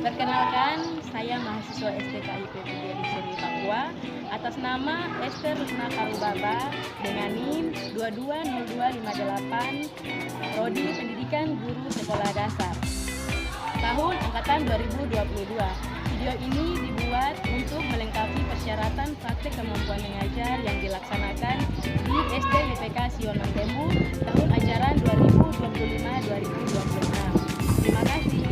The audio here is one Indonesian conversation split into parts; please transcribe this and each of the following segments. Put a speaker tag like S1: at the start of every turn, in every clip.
S1: Perkenalkan, saya mahasiswa STKIP PGRI Seri Papua atas nama Esther Luna Karubaba dengan NIM 220258, Prodi Pendidikan Guru Sekolah Dasar, tahun angkatan 2022. Video ini dibuat untuk melengkapi persyaratan praktek kemampuan mengajar yang dilaksanakan di SD YPK Sionon Tembu tahun ajaran 2025-2026. Terima kasih.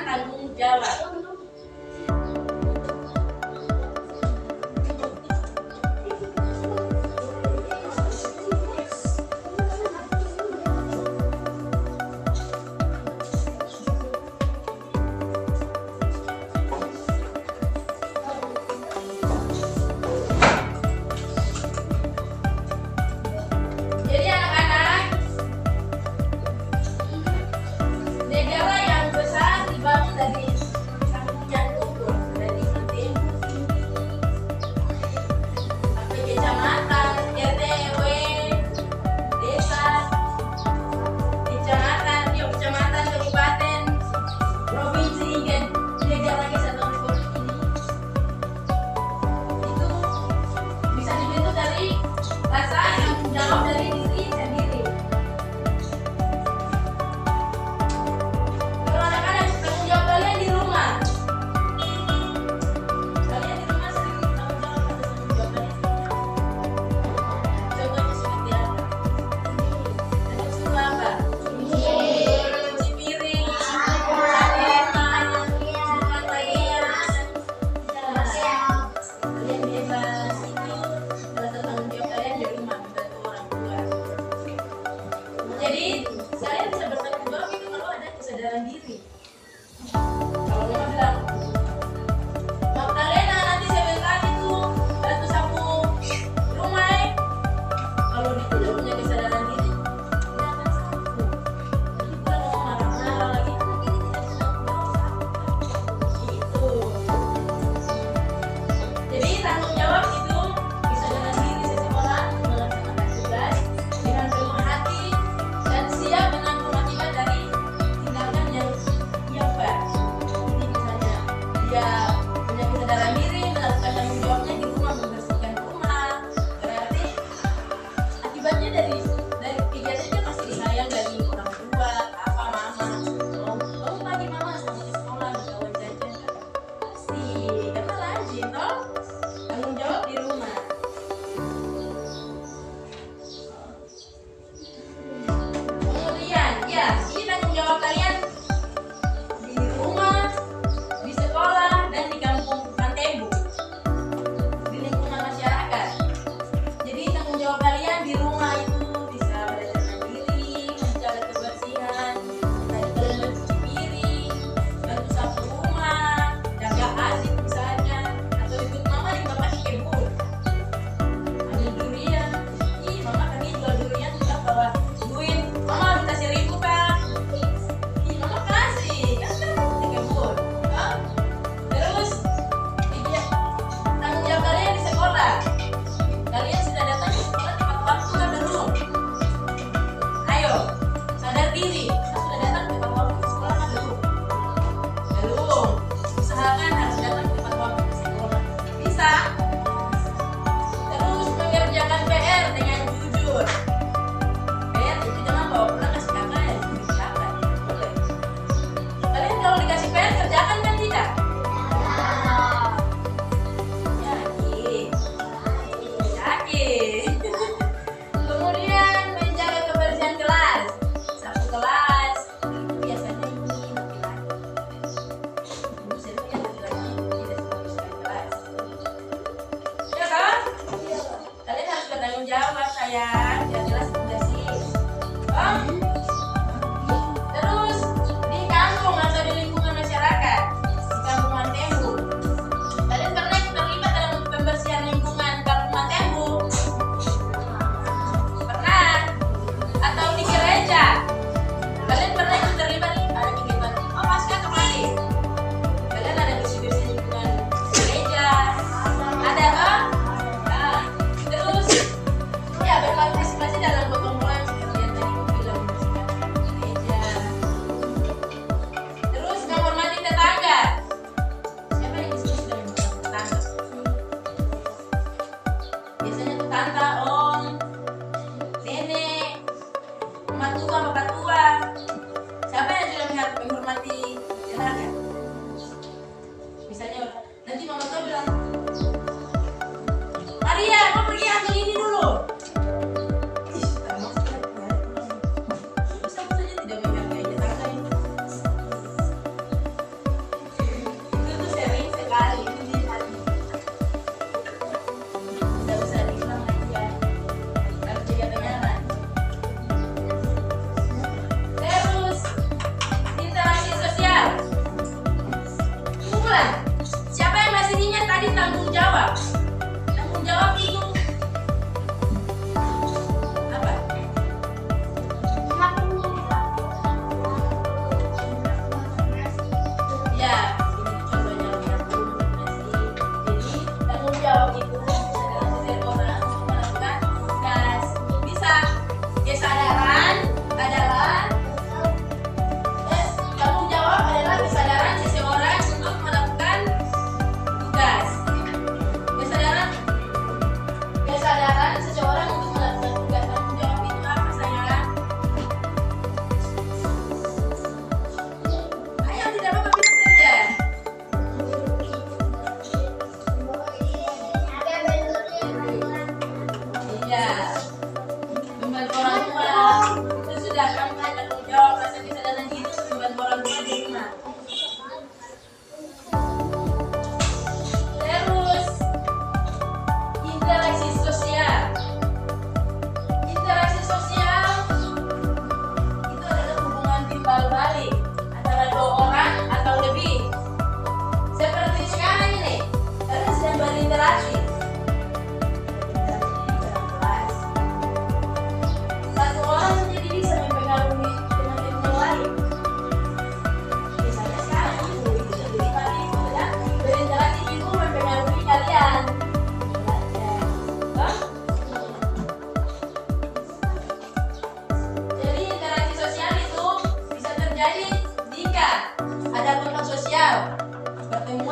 S2: tanggung jawab. Jadi anak-anak, negara yang besar dibangun dari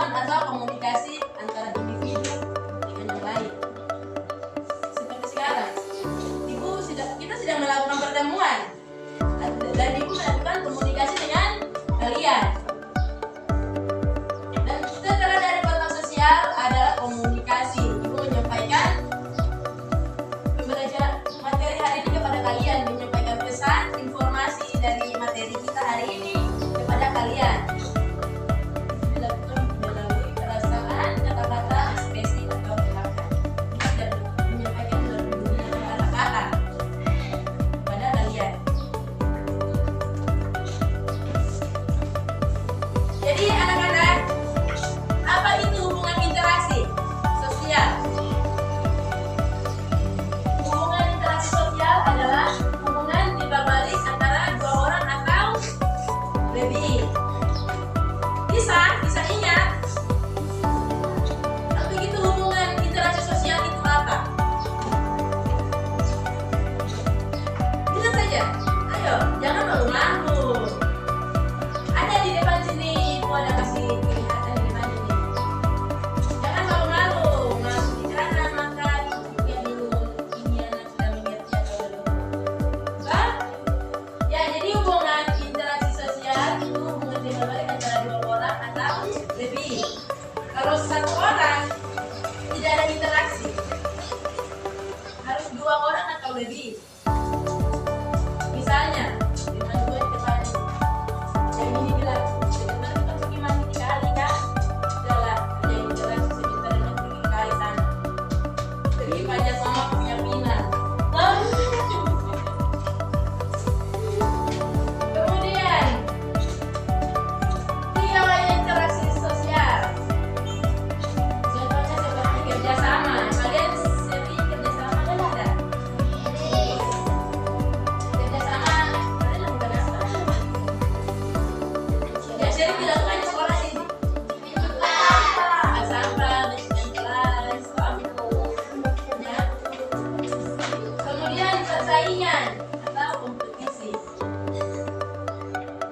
S2: pertemuan atau komunikasi antara individu dengan yang lain. Seperti sekarang, kita sedang melakukan pertemuan dan ibu melakukan komunikasi dengan kalian. Dan setelah dari kontak sosial adalah komunikasi. Ibu menyampaikan pembelajaran materi hari ini kepada kalian, menyampaikan pesan, informasi dari materi kita hari ini kepada kalian. Dilakukan melalui perasaan, kata-kata, ekspresi atau tindakan. Dan menyampaikan melalui dunia kata-kata kepada kalian. Jadi anak-anak, apa itu hubungan interaksi sosial? Hubungan interaksi sosial adalah hubungan timbal-balik antara dua orang atau lebih. Bisa ingat. Tapi itu hubungan interaksi sosial itu apa? Bisa saja. Ayo, jangan malu-malu. Ada di depan sini, mau ada kasih kelihatan di depan ini. Jangan malu-malu, masuk bicara, makan, ya minum, ini anak sudah mengerti atau belum? Hah? Ya, jadi hubungan interaksi sosial itu hubungan timbal-balik antara dua orang atau lebih. Kalau satu orang tidak ada interaksi, harus dua orang atau lebih. Misalnya, dengan dua di depan ini. Yang ini bilang, sebentar kita pergi mandi di kali kan? Udahlah, ada interaksi sebentar kita pergi ke kali sana. Pergi panjat sama punya pinang. Kemudian, tiga interaksi sosial. Contohnya seperti kerjasama. Kalian sering kerjasama kan ada? Kerjasama, kalian lakukan apa? Yang sering dilakukan di sekolah sini. Sampah, bersihkan kelas. Ya. Kemudian persaingan atau kompetisi.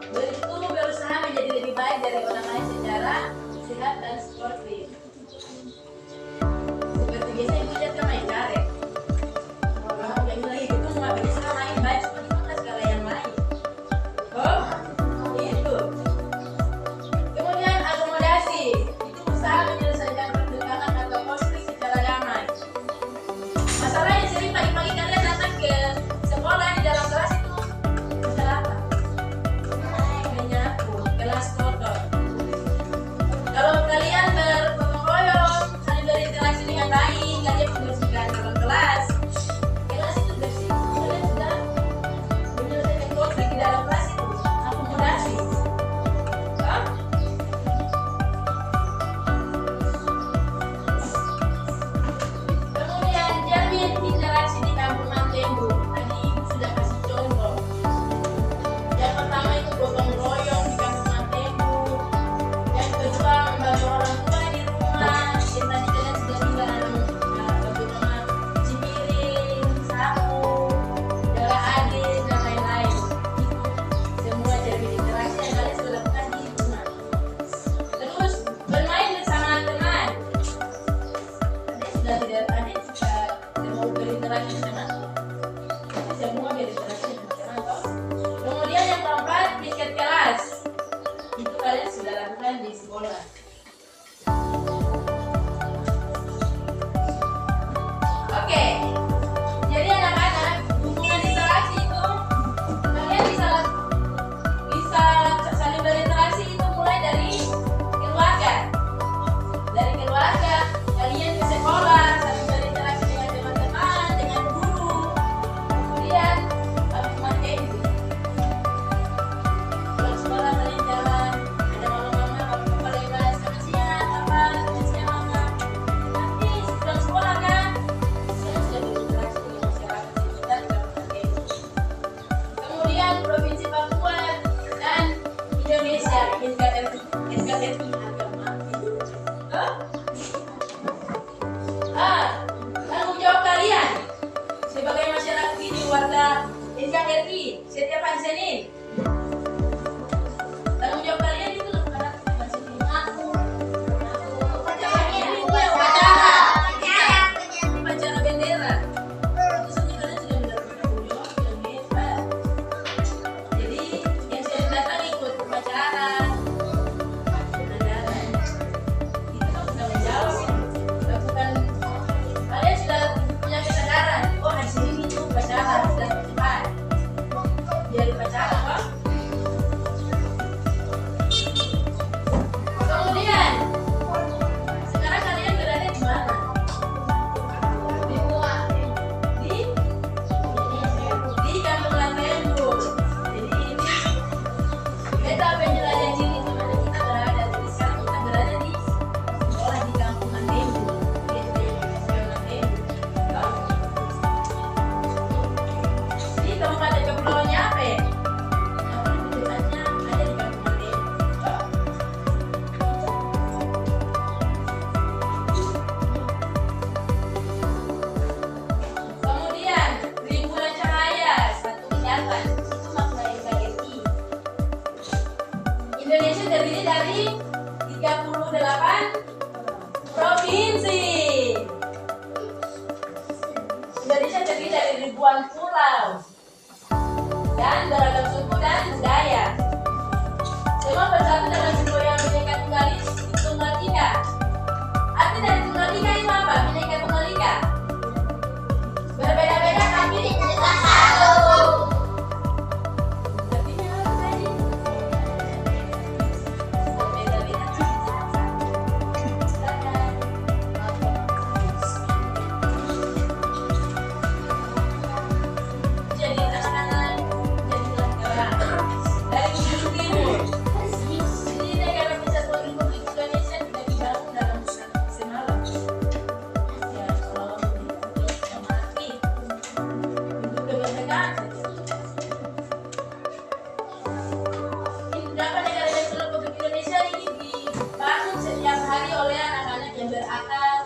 S2: Itu berusaha menjadi lebih baik dari orang lain secara sehat dan sportif. Seperti biasa ibu lihat kan main karet. Kalau kayak lagi gitu nggak bisa main baik seperti itu segala yang lain. Oh, itu. Kemudian akomodasi, itu usaha menyelesaikan pertentangan atau konflik secara damai. Masalah yang sering pagi-pagi kalian datang ke sekolah di dalam kelas itu masalah apa? Menyapu, kelas kotor. Kalau kalian bergotong royong, saling berinteraksi dengan baik, kalian membersihkan dalam kelas itu bersih. Kalian sudah menyelesaikan konflik di dalam kelas itu. Akomodasi. Hah? Kemudian jamin interaksi di kampungan tembok. Tadi ibu sudah kasih contoh. Yang pertama itu gotong royong di kampungan tembok. Yang kedua membantu orang tua di rumah. Yang tadi kalian sudah bilang bagaimana cuci piring, sapu, jaga adik dan lain-lain. Itu semua jamin interaksi yang kalian sudah lakukan di rumah. Terus bermain bersama teman. Adik sudah mau berinteraksi dengan teman. Tapi semua berinteraksi dengan teman toh. Kemudian yang keempat, piket kelas. Itu kalian sudah lakukan di sekolah. Oke. Jadi anak-anak, hubungan interaksi itu kalian bisa saling berinteraksi itu mulai dari keluarga. Dari keluarga, kalian ke sekolah, saling berinteraksi dengan teman-teman, dengan guru. Kemudian, kampungan tembok. Kalau sekolah kalian jalan, ada mama-mama, bapak-bapak lewat, selamat siang, papa, selamat siang, mama. Nanti pulang sekolah kan, kalian sudah berinteraksi dengan masyarakat sekitar kampungan tembok. Kemudian Provinsi Papua dan Indonesia, NKRI agama. Tanggung jawab kalian sebagai masyarakat ini, warga NKRI setiap hari Senin. Tanggung jawab kalian itu lakukan apa setiap hari Senin? Aku provinsi. Indonesia terdiri dari ribuan pulau dan beragam suku dan budaya. Semua bersatu dalam semboyan Bhinneka Tunggal Ika. Arti dari Tunggal Ika itu apa? Bhinneka Tunggal Ika. Berbeda-beda tapi kita satu. Artinya apa tadi? Berbeda-beda tapi kita satu. Silakan. Jadi anak-anak, jadilah gerak dari ujung ke timur. Jadi negara kesatuan Republik Indonesia tidak dibangun dalam semalam. Ya, kalau mati untuk kemerdekaan saja. Beberapa negara kesatuan Republik Indonesia ini dibangun setiap hari oleh anak-anak yang berakal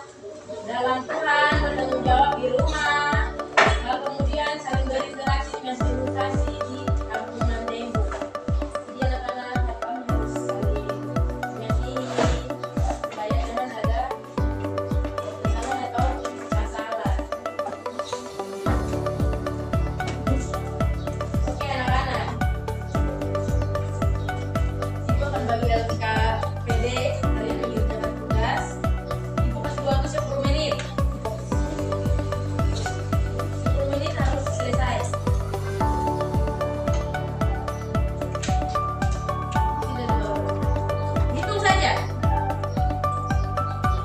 S2: dalam Tuhan, bertanggung jawab di rumah, lalu kemudian saling berinteraksi dengan simulasi di kampungan tembok. Jadi anak-anak harus saling menyakini supaya jangan ada kesalahan atau masalah. Oke anak-anak, Ibu akan bagi dalam KPD, kalian mengerjakan tugas. Ibu kasih waktu 10 menit. 10 menit harus selesai. Tidak dulu. Hitung saja.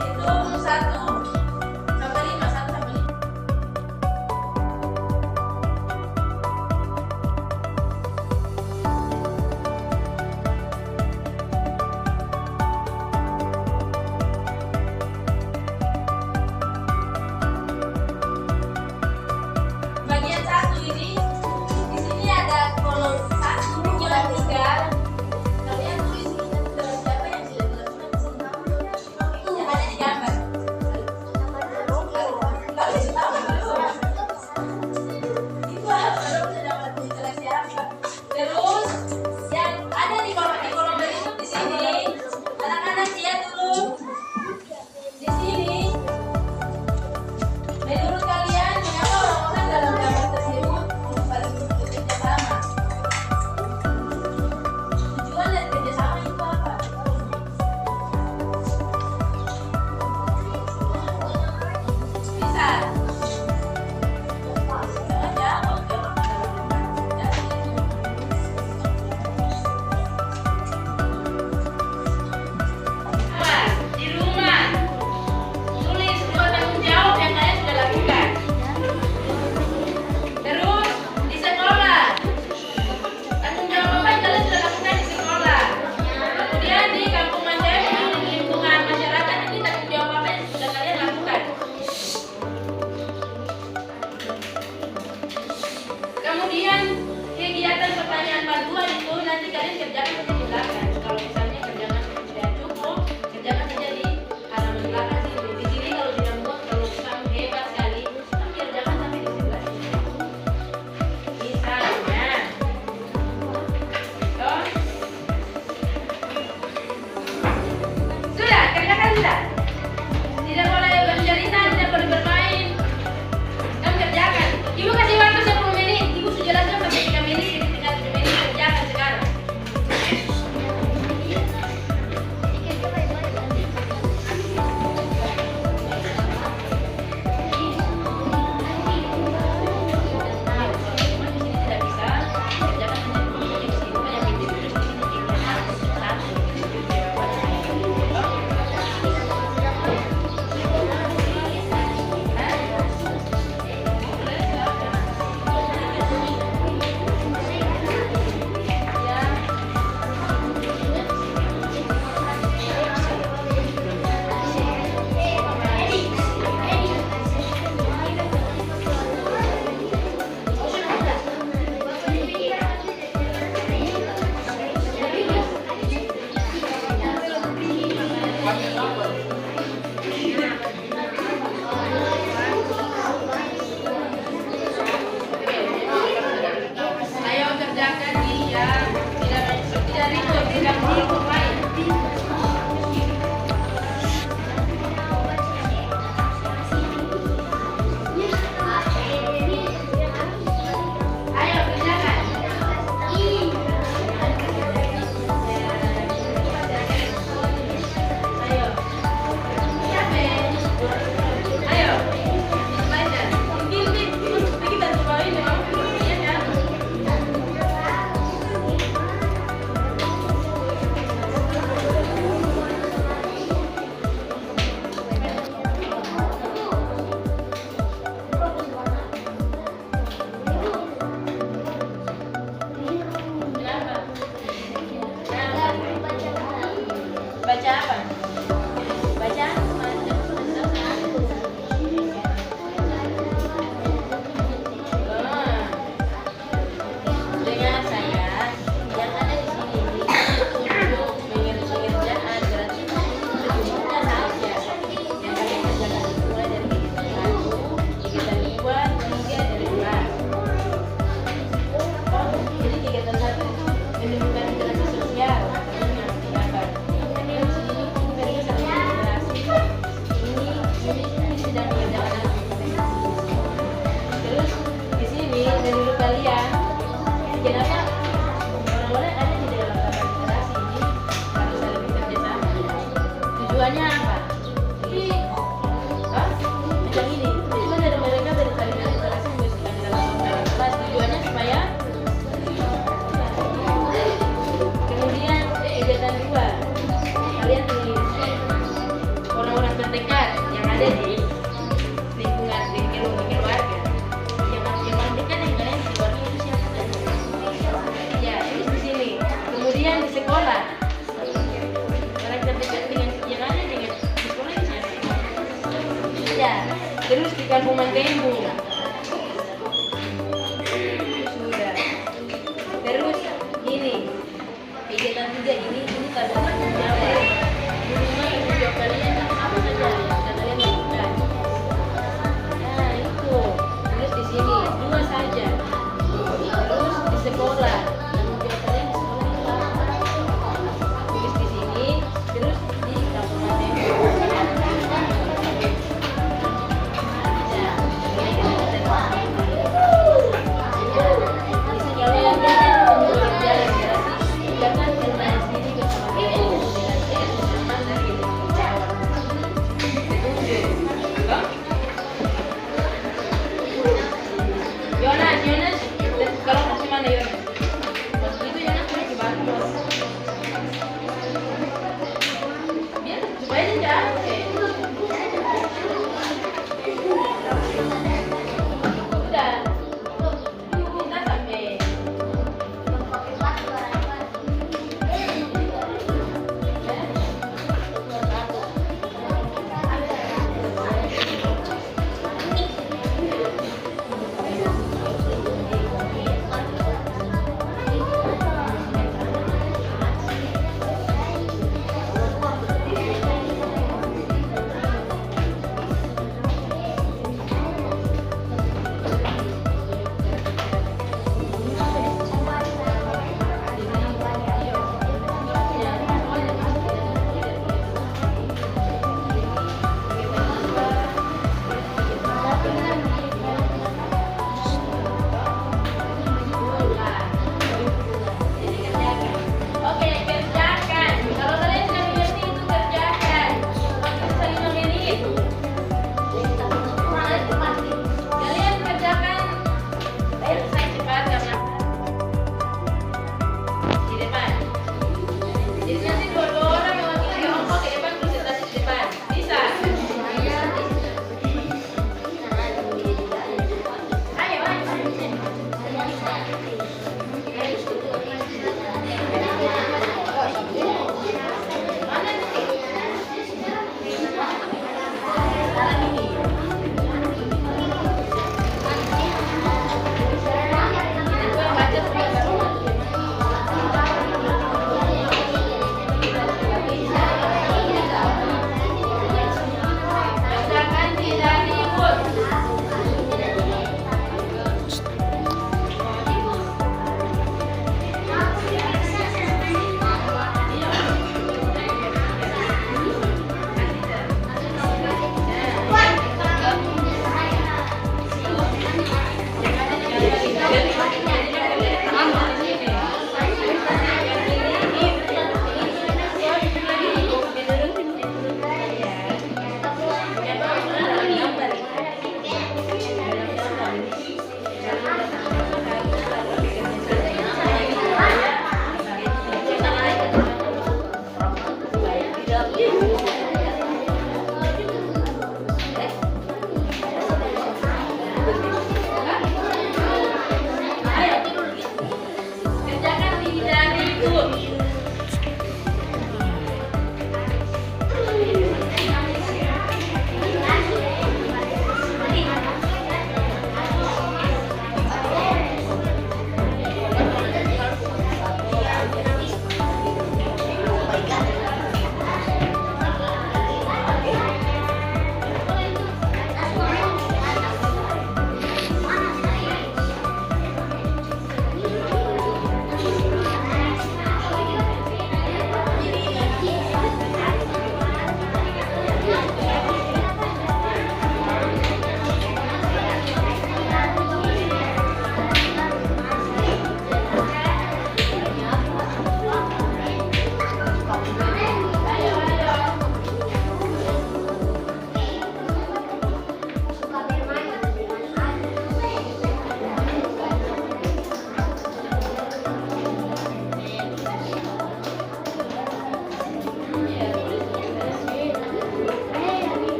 S2: Hitung 1 sampai 5, 1 sampai 5. Bagian 1 ini, di sini ada kolom 1, 2, 3. Kalian tulis ini dengan siapa yang sudah dilakukan yang ada di gambar. Kalian tahu itu apa? Sudah dapat interaksi apa? Terus yang ada di kolom berikut di sini, anak-anak lihat dulu. Di sini, menurut kalian mengapa orang-orang dalam gambar tersebut saling bekerja sama? Tujuan dari kerjasama itu apa? Bisa? Jangan jawab, jawab. Di rumah, tulis semua tanggung jawab yang kalian sudah lakukan. Terus di sekolah, tanggung jawab apa yang kalian sudah lakukan di sekolah. Kemudian di kampung mandiri, di lingkungan masyarakat ini tanggung jawab apa yang sudah kalian lakukan. Kemudian kegiatan pertanyaan bantuan itu nanti kalian kerjakan saja di belakang. Kalau misalnya kerjakan tidak cukup, kerjakan saja di halaman belakang situ. Di sini kalau tidak muat, kalau kamu hebat sekali, kamu kerjakan sampai di sebelah sini. Misalnya, toh, sudah kerjakan sudah. Tidak boleh bercerita, tidak boleh bermain. Kamu kerjakan. Ibu kasih waktu 10 menit. Ibu sudah jelaskan sampai 3 menit, jadi tinggal 7 menit. Kerjakan sekarang. baca apa? Baca dengar saya yang ada di sini untuk mengerjakan berarti sebenarnya saja yang kalian kerjakan mulai dari kegiatan 1, kegiatan 2, 3 dan 4. Jadi kegiatan 1 itu menemukan interaksi sosial. Menurut kalian, kenapa orang-orang ada di dalam taman literasi ini harus saling bekerja sama? Tujuannya apa? Macam ini. Tujuan dari mereka dari saling literasi mengusulkan dalam kelas. Tujuannya supaya kemudian kegiatan 2 kalian tulis orang-orang terdekat yang ada di lingkungan keluarga. Kemudian di sekolah orang terdekat dengan yang ada dengan di sekolah itu siapa? Ya, terus di kampung Mantembu sudah. Terus ini kegiatan 3 ini tanda tanggung jawab. Di rumah tanggung jawab kalian apa saja yang kalian lakukan. Nah itu. Terus di sini 2 saja. Terus di sekolah tanggung jawab kalian di sekolah itu apa? Tulis di sini. Terus di kampung Mantembu. Yonas, kalau masih mana Yonas? Waktu itu Yonas punya di Bandung. Biar supaya dia capek. Udah, kita sampai.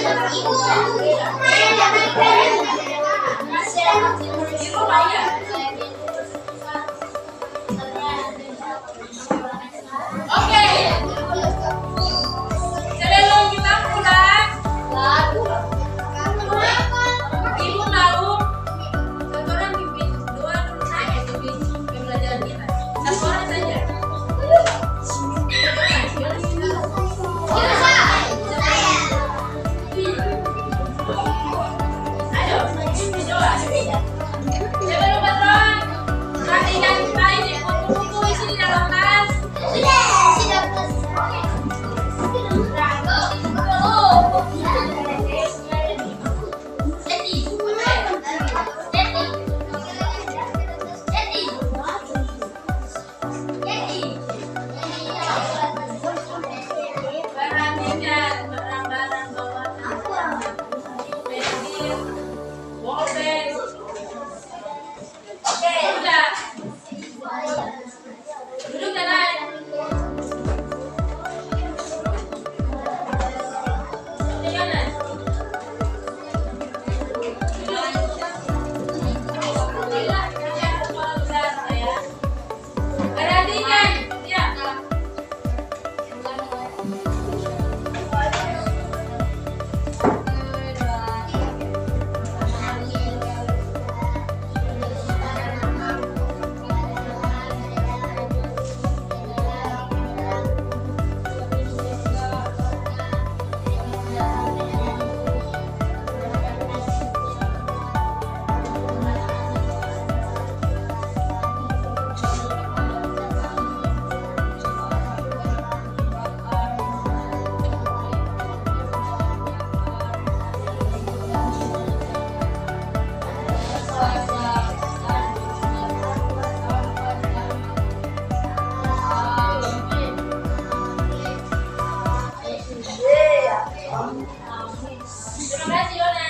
S2: Di rumah ya. Oke. Sebelum kita pulang, Ibu mau setoran pimpin doa dulu saja pimpin pembelajaran kita. Satu orang saja. Ayo, pimpin doa. Sebelum berdoa, perhatikan baik nih buku-buku isi di dalam tas. Perhatikan barang-barang bawaan pensil, bolpen. Oke, sudah. Duduk tenang. Di kanan. Duduk. Tidak, jangan kepala besar saya. Perhatikan, ya. Terima kasih, Yona.